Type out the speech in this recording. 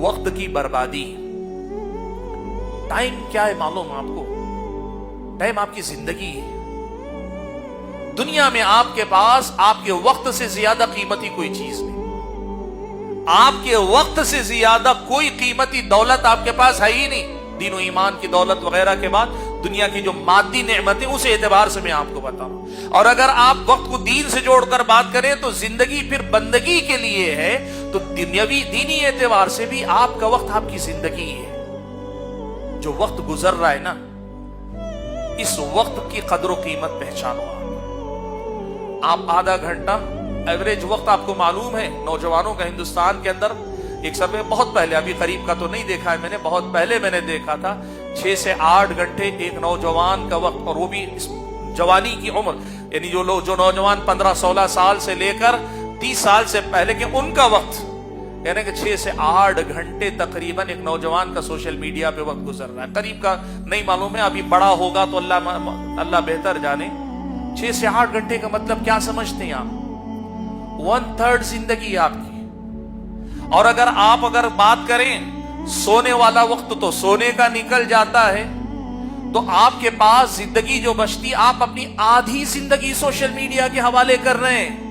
वक्त की बर्बादी। टाइम क्या है मालूम आपको? टाइम आपकी जिंदगी है। दुनिया में आपके पास आपके वक्त से ज्यादा कीमती कोई चीज नहीं। आपके वक्त से ज्यादा कोई कीमती दौलत आपके पास है ही नहीं। दीन और ईमान की दौलत वगैरह के बाद दुनिया की जो मादी नेमतें, उस एतबार से मैं आपको बताऊं। और अगर आप वक्त को दीन से जोड़कर बात करें तो जिंदगी फिर बंदगी के लिए है। तो दुनियावी दीनी एतबार से भी आपका वक्त आपकी जिंदगी है। जो वक्त गुजर रहा है ना, इस वक्त की कदर कीमत पहचानो। आप आधा घंटा एवरेज वक्त आपको मालूम है नौजवानों का हिंदुस्तान के अंदर, एक सर्वे बहुत पहले, अभी करीब का तो नहीं देखा है मैंने, बहुत पहले मैंने देखा था, 6 से 8 घंटे एक नौजवान का वक्त, और वो भी जवानी की उम्र, यानी जो नौजवान 15-16 साल से लेकर 30 साल से पहले के, उनका वक्त, यानी कि 6 से 8 घंटे तकरीबन एक नौजवान का सोशल मीडिया पे वक्त गुजर रहा है। करीब का नहीं मालूम है, अभी बड़ा होगा तो अल्लाह बेहतर जाने। 6 से 8 घंटे का मतलब क्या समझते हैं आप? 1/3 जिंदगी आपकी। और अगर बात करें सोने वाला वक्त, तो सोने का निकल जाता है, तो आपके पास जिंदगी जो बचती, आप अपनी आधी जिंदगी सोशल मीडिया के हवाले कर रहे हैं।